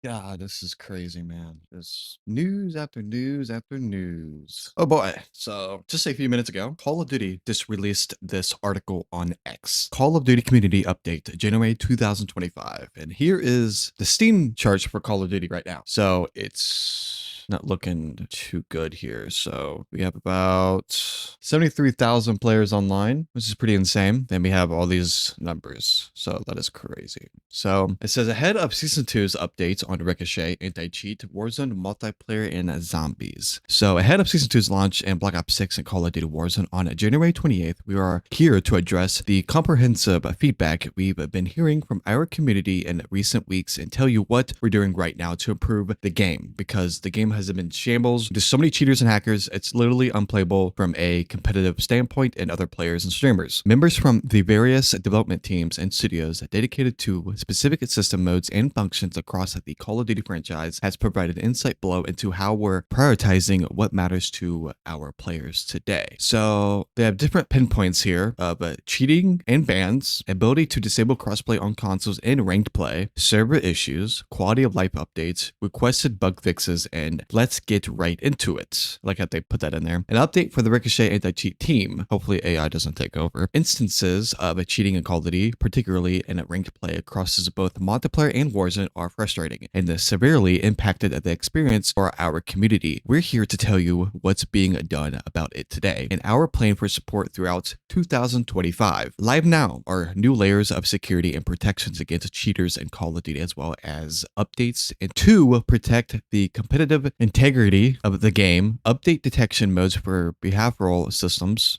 God, this is crazy, man. Just news after news after news. Oh boy. So, just a few minutes ago, Call of Duty just released this article on X. Call of Duty Community Update, January 2025. And here is the Steam charts for Call of Duty right now. So, it's not looking too good here. So, we have about 73,000 players online, which is pretty insane. Then we have all these numbers. So, that is crazy. So, it says ahead of Season 2's updates on Ricochet, Anti-Cheat, Warzone, Multiplayer, and Zombies. So ahead of Season 2's launch and Black Ops 6 and Call of Duty Warzone on January 28th, we are here to address the comprehensive feedback we've been hearing from our community in recent weeks and tell you what we're doing right now to improve the game, because the game has been in shambles. There's so many cheaters and hackers, it's literally unplayable from a competitive standpoint and other players and streamers. Members from the various development teams and studios dedicated to specific system modes and functions across the Call of Duty franchise has provided insight below into how we're prioritizing what matters to our players today. So they have different pinpoints here of cheating and bans, ability to disable crossplay on consoles in ranked play, server issues, quality of life updates, requested bug fixes, and let's get right into it. Like how they put that in there. An update for the Ricochet anti-cheat team. Hopefully AI doesn't take over. Instances of cheating in Call of Duty, particularly in ranked play across both multiplayer and Warzone, are frustrating and this severely impacted the experience for our community. We're here to tell you what's being done about it today and our plan for support throughout 2025. Live now are new layers of security and protections against cheaters in Call of Duty, as well as updates and to protect the competitive integrity of the game, update detection modes for behavioral systems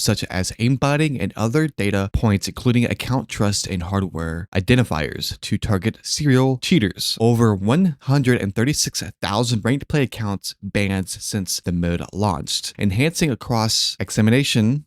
such as aimbotting and other data points, including account trust and hardware identifiers to target serial cheaters. Over 136,000 ranked play accounts banned since the mode launched. Enhancing across examination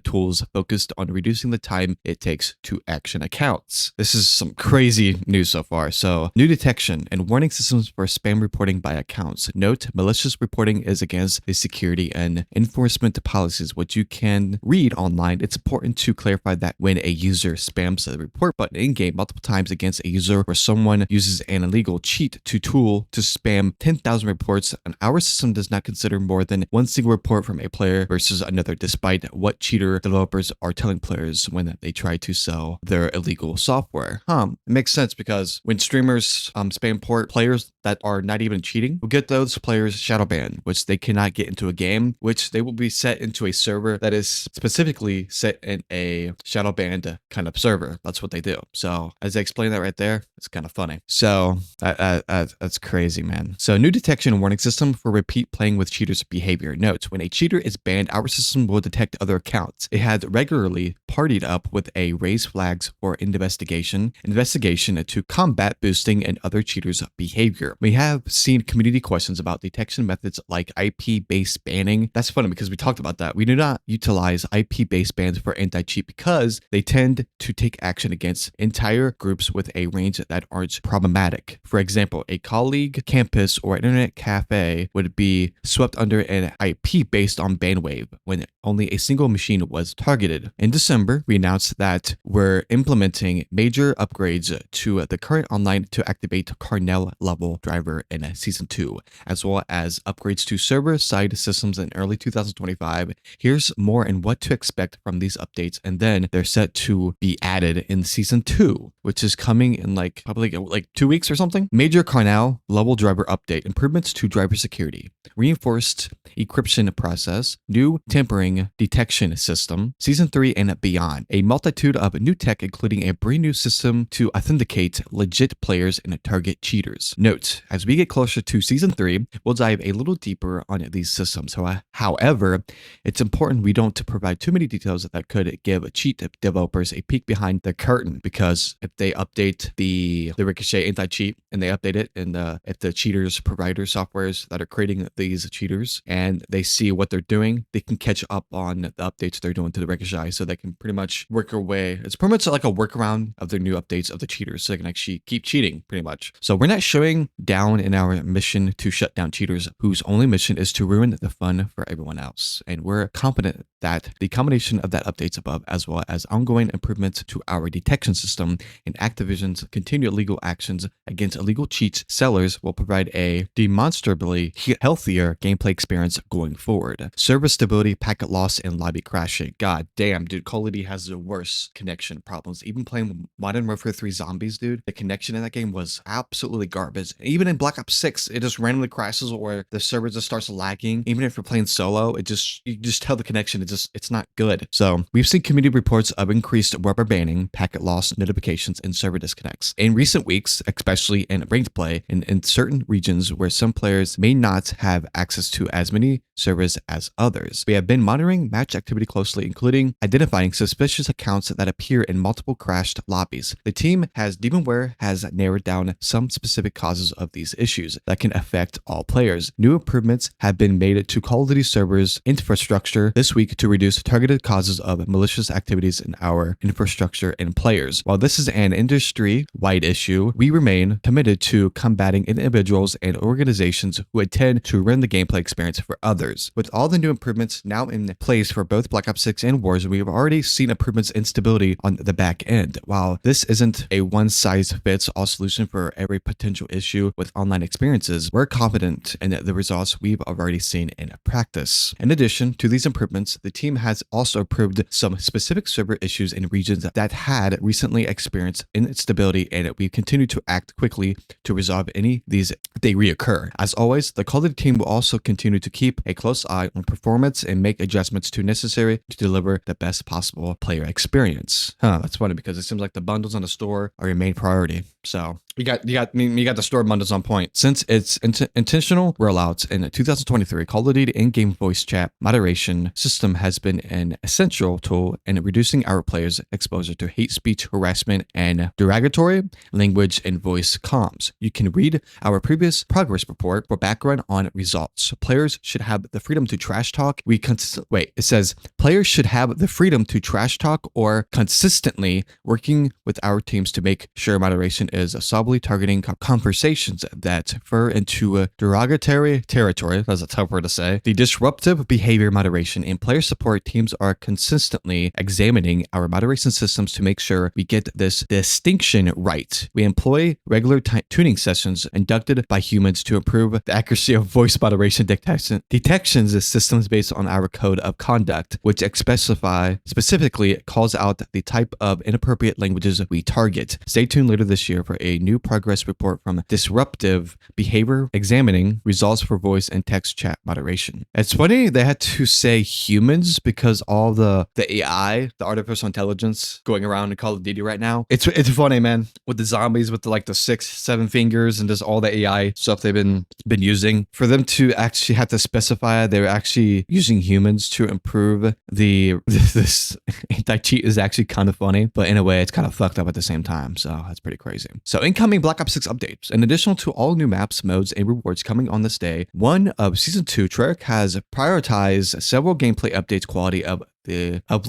tools focused on reducing the time it takes to action accounts. This is some crazy news so far. So, new detection and warning systems for spam reporting by accounts. Note, malicious reporting is against the security and enforcement policies, which you can read online. It's important to clarify that when a user spams the report button in-game multiple times against a user or someone uses an illegal cheat tool to spam 10,000 reports, and our system does not consider more than one single report from a player versus another, despite what cheater developers are telling players when they try to sell their illegal software. It makes sense, because when streamers spam port players that are not even cheating, we'll get those players shadow banned, which they cannot get into a game, which they will be set into a server that is specifically set in a shadow banned kind of server. That's what they do. So as I explain that right there, it's kind of funny. So that's crazy, man. So new detection and warning system for repeat playing with cheaters' behavior. Note, when a cheater is banned, our system will detect other accounts. It had regularly partied up with a raise flags for investigation to combat boosting and other cheaters' behavior. We have seen community questions about detection methods like IP-based banning. That's funny because we talked about that. We do not utilize IP-based bans for anti-cheat because they tend to take action against entire groups with a range that aren't problematic. For example, a colleague, campus, or internet cafe would be swept under an IP based on ban wave when only a single machine was targeted. In December, we announced that we're implementing major upgrades to the current online to activate kernel level driver in Season 2, as well as upgrades to server-side systems in early 2025. Here's more and what to expect from these updates, and then they're set to be added in Season 2, which is coming in probably 2 weeks or something. Major kernel level driver update, improvements to driver security, reinforced encryption process, new tampering detection system, Season 3 and beyond. A multitude of new tech, including a brand new system to authenticate legit players and target cheaters. Note, as we get closer to Season 3, we'll dive a little deeper on these systems. However, it's important we don't provide too many details that could give cheat developers a peek behind the curtain, because if they update the Ricochet anti-cheat and they update it, and if the cheaters provider softwares that are creating these cheaters and they see what they're doing, they can catch up on the updates they're doing to the Ricochet, so they can pretty much work their way. It's pretty much like a workaround of their new updates of the cheaters, so they can actually keep cheating pretty much. So we're not showing down in our mission to shut down cheaters whose only mission is to ruin the fun for everyone else. And we're confident that the combination of that updates above, as well as ongoing improvements to our detection system and Activision's continued legal actions against illegal cheats sellers, will provide a demonstrably healthier gameplay experience going forward. Server stability, packet loss, and lobby crashing. God damn, dude, Call of Duty has the worst connection problems. Even playing Modern Warfare 3 Zombies, dude, the connection in that game was absolutely garbage. Even in Black Ops 6, it just randomly crashes or the server just starts lagging. Even if you're playing solo, you just tell the connection it's not good. So we've seen community reports of increased rubber banding, packet loss, notifications, and server disconnects. In recent weeks, especially in ranked play, in certain regions where some players may not have access to as many servers as others. We have been monitoring match activity closely, including identifying suspicious accounts that appear in multiple crashed lobbies. The team Demonware has narrowed down some specific causes of these issues that can affect all players. New improvements have been made to Call of Duty servers infrastructure this week to reduce targeted causes of malicious activities in our infrastructure and players. While this is an industry-wide issue, we remain committed to combating individuals and organizations who intend to ruin the gameplay experience for others. With all the new improvements now in place for both Black Ops 6 and Warzone, we have already seen improvements in stability on the back end. While this isn't a one-size-fits-all solution for every potential issue with online experiences, we're confident in the results we've already seen in practice. In addition to these improvements, the team has also improved some specific server issues in regions that had recently experienced instability, and we continue to act quickly to resolve any of these if they reoccur. As always, the Call of Duty team will also continue to keep a close eye on performance and make adjustments necessary to deliver the best possible player experience. That's funny because it seems like the bundles on the store are your main priority. So you got the store bundles on point. Since its intentional rollouts in 2023, Call of Duty in-game voice chat moderation system has been an essential tool in reducing our players' exposure to hate speech, harassment, and derogatory language and voice comms. You can read our previous progress report for background on results. Players should have the freedom to trash talk. It says players should have the freedom to trash talk or consistently working with our teams to make sure moderation is solely targeting conversations that refer into a derogatory territory. That's a tough word to say. The disruptive behavior moderation and player support teams are consistently examining our moderation systems to make sure we get this distinction right. We employ regular tuning sessions conducted by humans to improve the accuracy of voice moderation detections systems based on our code of conduct, which specifically calls out the type of inappropriate languages we target. Stay tuned later this year for a new progress report from Disruptive Behavior examining results for voice and text chat moderation. It's funny they had to say humans because all the AI, the artificial intelligence going around in Call of Duty right now. It's funny, man, with the zombies with the 6-7 fingers and just all the AI stuff they've been using. For them to actually have to specify they're actually using humans to improve this anti-cheat is actually kind of funny, but in a way it's kind of fucked up at the same time. So that's pretty crazy. So incoming Black Ops 6 updates. In addition to all new maps, modes, and rewards coming on this day, one of Season 2, Treyarch has prioritized several gameplay updates, quality of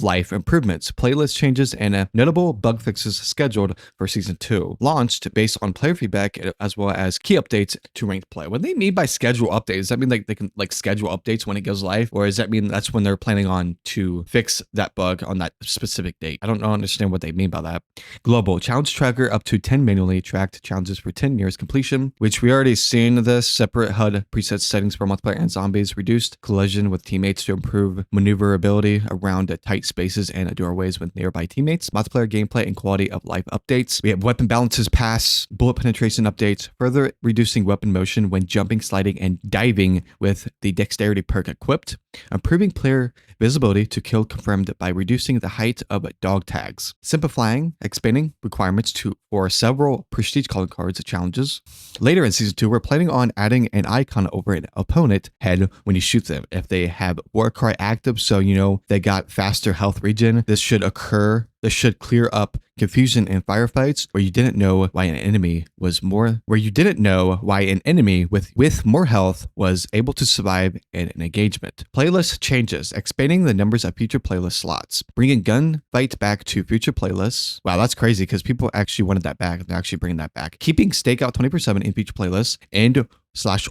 life improvements, playlist changes, and notable bug fixes scheduled for Season 2, launched based on player feedback as well as key updates to ranked play. What they mean by schedule updates, does that mean they can schedule updates when it goes live, or does that mean that's when they're planning on to fix that bug on that specific date? I don't understand what they mean by that. Global challenge tracker, up to 10 manually tracked challenges for 10 years completion, which we already seen this. Separate HUD preset settings for multiplayer and zombies, reduced collision with teammates to improve maneuverability around tight spaces and doorways with nearby teammates, multiplayer gameplay and quality of life updates. We have weapon balances, pass, bullet penetration updates, further reducing weapon motion when jumping, sliding, and diving with the dexterity perk equipped, improving player visibility to kill confirmed by reducing the height of dog tags, simplifying, expanding requirements for several prestige calling cards challenges. Later in Season 2, we're planning on adding an icon over an opponent head when you shoot them if they have war cry active, so you know they got faster health regen. This should clear up confusion in firefights where you didn't know why an enemy with more health was able to survive in an engagement. Playlist changes, expanding the numbers of future playlist slots, bringing gunfight back to future playlists. Wow, that's crazy because people actually wanted that back. They're actually bringing that back. Keeping stakeout 24/7 in future playlists and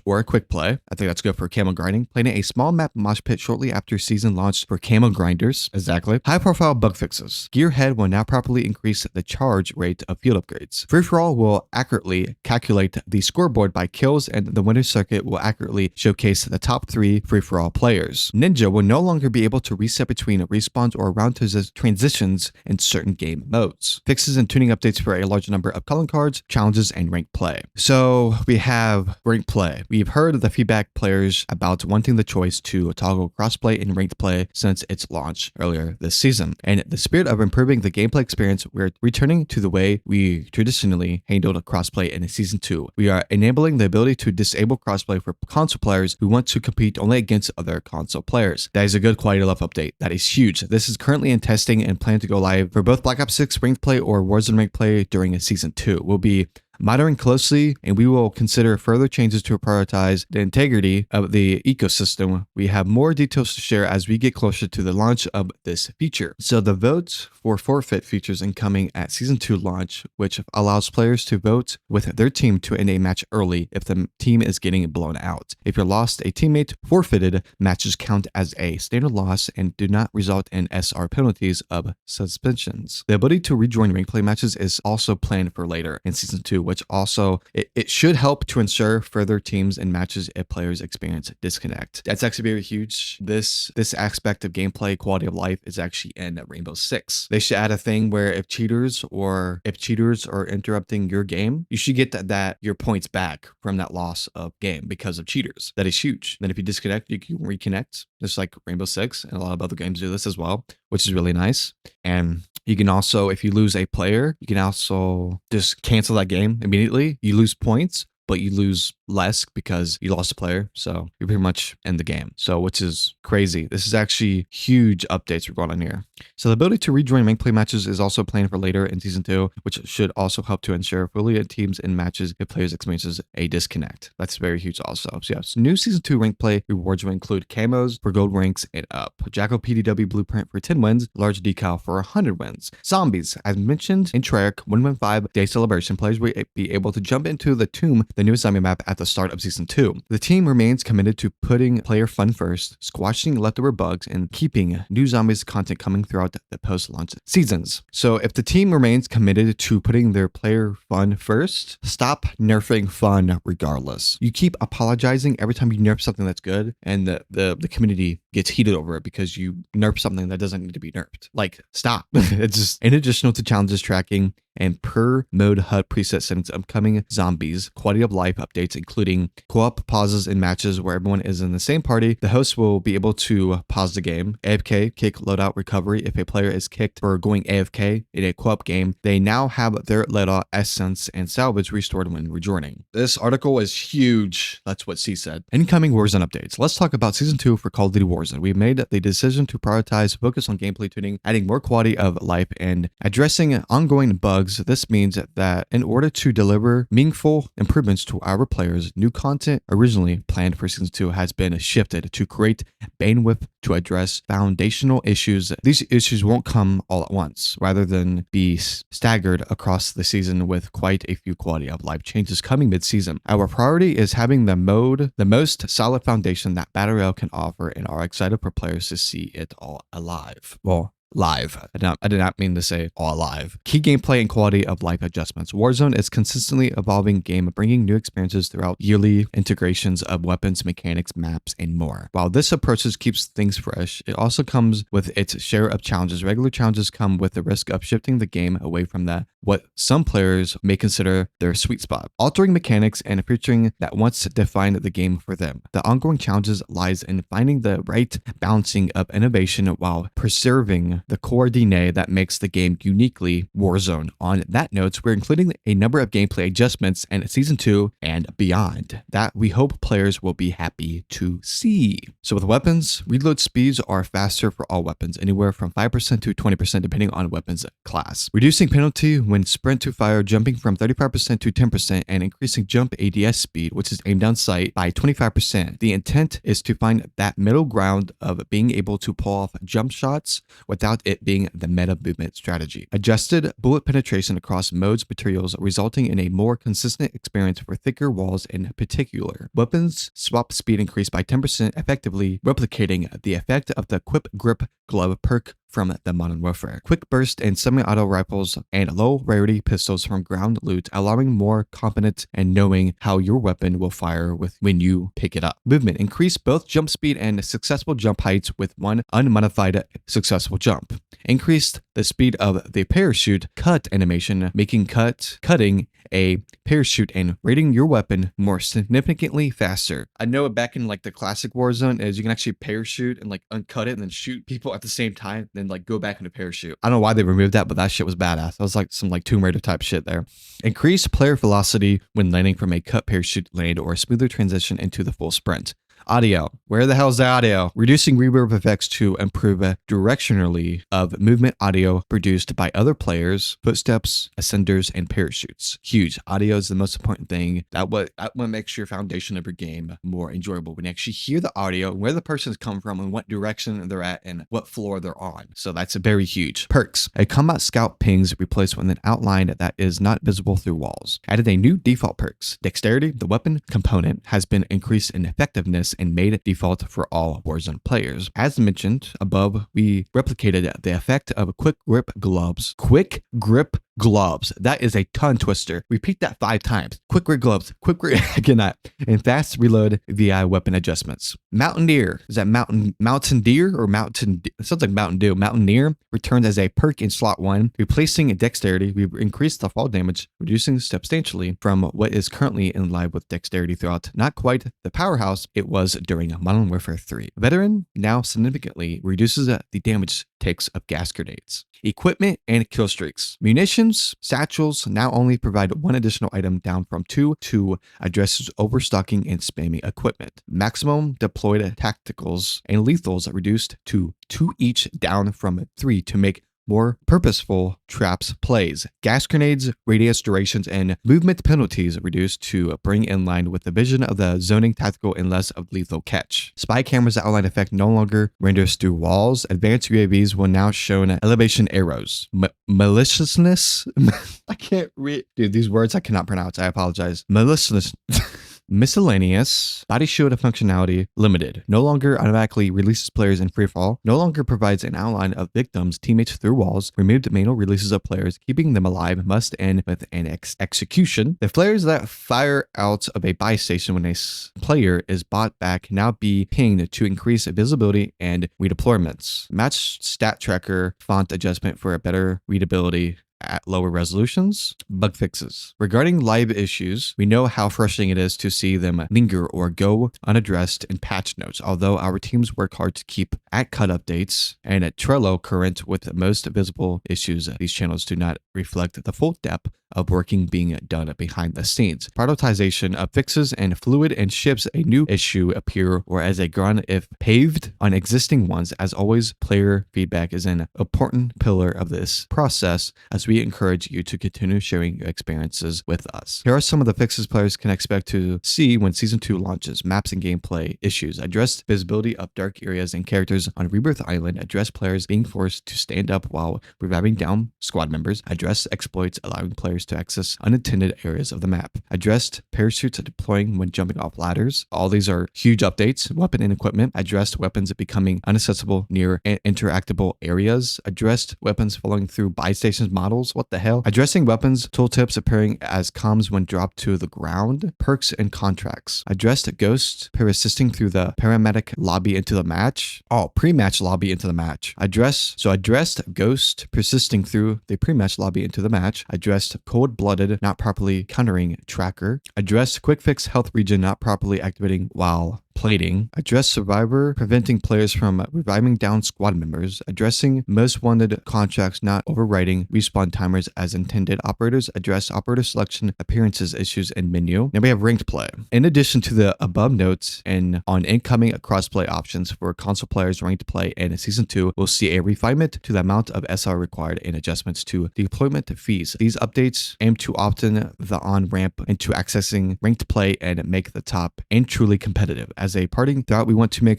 /or quick play. I think that's good for camo grinding. Playing a small map mosh pit shortly after season launched for camo grinders. Exactly. High profile bug fixes. Gearhead will now properly increase the charge rate of field upgrades. Free for all will accurately calculate the scoreboard by kills, and the winner's circuit will accurately showcase the top 3 free for all players. Ninja will no longer be able to reset between respawns or round transitions in certain game modes. Fixes and tuning updates for a large number of calling cards, challenges, and ranked play. So we have ranked play. We've heard the feedback players about wanting the choice to toggle crossplay and ranked play since its launch earlier this season. And in the spirit of improving the gameplay experience, we're returning to the way we traditionally handled crossplay in season 2. We are enabling the ability to disable crossplay for console players who want to compete only against other console players. That is a good quality of life update. That is huge. This is currently in testing and planned to go live for both Black Ops 6 ranked play or Warzone ranked play during season 2. We'll be monitoring closely, and we will consider further changes to prioritize the integrity of the ecosystem. We have more details to share as we get closer to the launch of this feature. So the vote for forfeit features incoming at season 2 launch, which allows players to vote with their team to end a match early if the team is getting blown out. If you lost a teammate, forfeited matches count as a standard loss and do not result in SR penalties of suspensions. The ability to rejoin ranked play matches is also planned for later in season 2, which also it should help to ensure further teams and matches if players experience disconnect. That's actually very huge. This aspect of gameplay quality of life is actually in Rainbow Six. They should add a thing where if cheaters are interrupting your game, you should get that your points back from that loss of game because of cheaters. That is huge. Then if you disconnect, you can reconnect, just like Rainbow Six, and a lot of other games do this as well, which is really nice. And you can also, if you lose a player, you can also just cancel that game immediately. You lose points, but you lose less because you lost a player. So you're pretty much in the game. So which is crazy. This is actually huge updates we're going on here. So the ability to rejoin ranked play matches is also planned for later in season 2, which should also help to ensure fully teams in matches if players experiences a disconnect. That's very huge also. So yes, new season 2 ranked play rewards will include camos for gold ranks and up, Jackal PDW blueprint for 10 wins, large decal for 100 wins. Zombies, as mentioned in Treyarch 115 day celebration, players will be able to jump into the Tomb, the newest zombie map at the start of season 2. The team remains committed to putting player fun first, squashing leftover bugs, and keeping new zombies content coming throughout the post-launch seasons. So if the team remains committed to putting their player fun first, stop nerfing fun regardless. You keep apologizing every time you nerf something that's good, and the community gets heated over it because you nerf something that doesn't need to be nerfed. Like, stop. It's just, in addition to challenges tracking and per mode HUD preset settings, upcoming zombies quality of life updates, including co-op pauses in matches where everyone is in the same party. The host will be able to pause the game, AFK, kick loadout recovery. If a player is kicked for going AFK in a co-op game, they now have their loadout essence and salvage restored when rejoining. This article is huge. That's what C said. Incoming Warzone updates. Let's talk about season 2 for Call of Duty Warzone. We've made the decision to prioritize focus on gameplay tuning, adding more quality of life, and addressing ongoing bugs. This means that in order to deliver meaningful improvements to our players, new content originally planned for season 2 has been shifted to create bandwidth to address foundational issues. These issues won't come all at once, rather than be staggered across the season with quite a few quality of life changes coming mid-season. Our priority is having the most solid foundation that Battle Royale can offer, and are excited for players to see it all alive. Well, live. I did not mean to say all alive. Key gameplay and quality of life adjustments. Warzone is consistently evolving game, bringing new experiences throughout yearly integrations of weapons, mechanics, maps, and more. While this approach keeps things fresh, it also comes with its share of challenges. Regular challenges come with the risk of shifting the game away from what some players may consider their sweet spot, altering mechanics and featuring that once defined the game for them. The ongoing challenges lies in finding the right balancing of innovation while preserving retain the core DNA that makes the game uniquely Warzone. On that note, we're including a number of gameplay adjustments in Season 2 and beyond that we hope players will be happy to see. So with weapons, reload speeds are faster for all weapons, anywhere from 5% to 20% depending on weapons class. Reducing penalty when sprint to fire, jumping from 35% to 10%, and increasing jump ADS speed, which is aim down sight, by 25%. The intent is to find that middle ground of being able to pull off jump shots without it being the meta movement strategy. Adjusted bullet penetration across modes materials, resulting in a more consistent experience for thicker walls in particular. Weapons swap speed increased by 10%, effectively replicating the effect of the Quick Grip Glove perk from the Modern Warfare. Quick burst and semi-auto rifles and low rarity pistols from ground loot, allowing more confidence and knowing how your weapon will fire when you pick it up. Movement increase both jump speed and successful jump heights with one unmodified successful jump. Increased the speed of the parachute cut animation, making cutting a parachute and rating your weapon more significantly faster. I know back in like the classic Warzone is you can actually parachute and like uncut it and then shoot people at the same time, then like go back into parachute. I don't know why they removed that, but that shit was badass. That was like some like Tomb Raider type shit there. Increase player velocity when landing from a cut parachute land or a smoother transition into the full sprint. Audio. Where the hell's the audio? Reducing reverb effects to improve directionally of movement audio produced by other players, footsteps, ascenders, and parachutes. Huge. Audio is the most important thing. That what makes your foundation of your game more enjoyable, when you actually hear the audio, where the person's come from and what direction they're at and what floor they're on. So that's very huge. Perks. A combat scout pings replaced with an outline that is not visible through walls. Added a new default perks. Dexterity, the weapon component, has been increased in effectiveness and made it default for all Warzone players. As mentioned above, we replicated the effect of quick grip gloves. Quick grip gloves. That is a tongue twister. Repeat that 5 times. Quick grip gloves. Quick grip. Again, and fast reload VI weapon adjustments. Mountaineer. Is that mountain deer or mountain? It sounds like Mountain Dew. Mountaineer returns as a perk in slot 1, replacing dexterity. We increased the fall damage, reducing substantially from what is currently in line with dexterity throughout. Not quite the powerhouse it was during Modern Warfare 3. Veteran now significantly reduces the damage takes of gas grenades. Equipment and kill streaks. Munitions, satchels now only provide 1 additional item, down from 2 to address overstocking and spamming equipment. Maximum deployed tacticals and lethals reduced to 2 each, down from 3 to make more purposeful traps plays. Gas grenades, radius durations, and movement penalties reduced to bring in line with the vision of the zoning tactical and less of lethal catch. Spy cameras outline effect no longer renders through walls. Advanced UAVs will now show elevation arrows. Maliciousness? I can't read. Dude, these words I cannot pronounce. I apologize. Maliciousness. Miscellaneous. Body shield functionality limited. No longer automatically releases players in freefall. No longer provides an outline of victims, teammates through walls. Removed manual releases of players. Keeping them alive must end with an execution. The flares that fire out of a buy station when a player is bought back now be pinged to increase visibility and redeployments. Match stat tracker font adjustment for a better readability at lower resolutions. Bug fixes. Regarding live issues, we know how frustrating it is to see them linger or go unaddressed in patch notes, although our teams work hard to keep at cut updates and at Trello current with most visible issues. These channels do not reflect the full depth of working being done behind the scenes. Prioritization of fixes and fluid and ships a new issue appear or as a ground if paved on existing ones. As always, player feedback is an important pillar of this process as we encourage you to continue sharing your experiences with us. Here are some of the fixes players can expect to see when Season 2 launches. Maps and gameplay issues. Address visibility of dark areas and characters on Rebirth Island. Address players being forced to stand up while reviving down squad members. Address exploits allowing players to access unintended areas of the map. Addressed parachutes deploying when jumping off ladders. All these are huge updates. Weapon and equipment. Addressed weapons becoming inaccessible near interactable areas. Addressed weapons falling through buy stations models. What the hell? Addressing weapons tooltips appearing as comms when dropped to the ground. Perks and contracts. Addressed ghosts persisting through the paramedic lobby into the match. Oh, pre-match lobby into the match. Addressed ghost persisting through the pre-match lobby into the match. Addressed cold-blooded not properly countering tracker. Addressed quick fix health regen not properly activating while plating, address survivor, preventing players from reviving down squad members, addressing most wanted contracts not overriding respawn timers as intended operators, address operator selection, appearances issues in menu. Then we have ranked play. In addition to the above notes and on incoming crossplay options for console players, ranked play in Season 2 will see a refinement to the amount of SR required and adjustments to deployment fees. These updates aim to often the on-ramp into accessing ranked play and make the top and truly competitive. As a parting throughout, we want to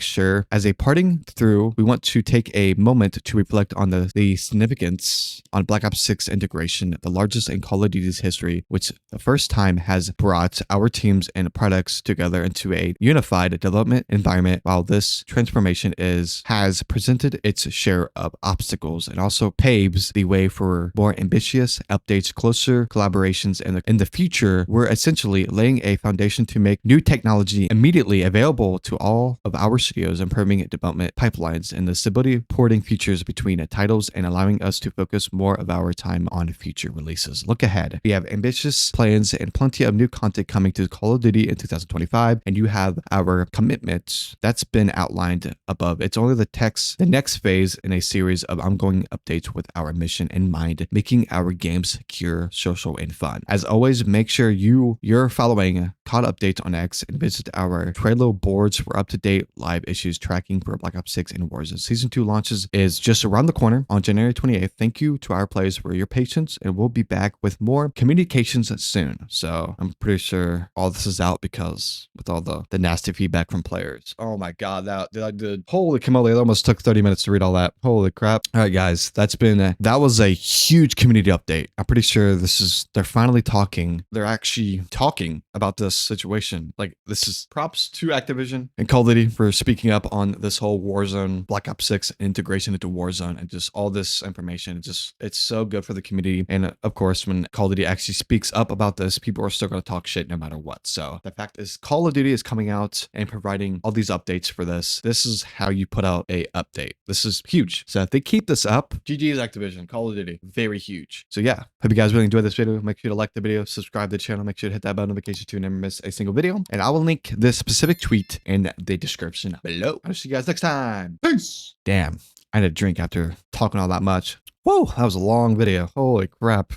take a moment to reflect on the significance on Black Ops 6 integration, the largest in Call of Duty's history, which the first time has brought our teams and products together into a unified development environment. While this transformation has presented its share of obstacles, it also paves the way for more ambitious updates, closer collaborations, and in the future, we're essentially laying a foundation to make new technology immediately available to all of our studios, improving development pipelines and the stability porting features between titles and allowing us to focus more of our time on future releases. Look ahead. We have ambitious plans and plenty of new content coming to Call of Duty in 2025, and you have our commitment that's been outlined above. It's only the next phase in a series of ongoing updates with our mission in mind, making our games secure, social, and fun. As always, make sure you're following COD updates on X and visit our Trello boards for up-to-date live issues tracking for Black Ops 6 and Warzone. Season 2 launches is just around the corner on January 28th. Thank you to our players for your patience, and we'll be back with more communications soon. So I'm pretty sure all this is out because with all the nasty feedback from players. Oh my God, holy camole, it almost took 30 minutes to read all that. Holy crap. All right, guys, that was a huge community update. I'm pretty sure they're finally talking. They're actually talking about this situation. Like, this is props to Activision and Call of Duty for speaking up on this whole Warzone, Black Ops 6 integration into Warzone, and just all this information. It's so good for the community. And of course, when Call of Duty actually speaks up about this, people are still going to talk shit no matter what. So the fact is, Call of Duty is coming out and providing all these updates for this. This is how you put out a update. This is huge. So if they keep this up, GG's Activision, Call of Duty, very huge. So yeah, hope you guys really enjoyed this video. Make sure to like the video, subscribe to the channel, make sure to hit that bell notification to never miss a single video. And I will link this specific tweet in the description below. I'll see you guys next time. Peace. Damn, I had a drink after talking all that much. Whoa, that was a long video. Holy crap.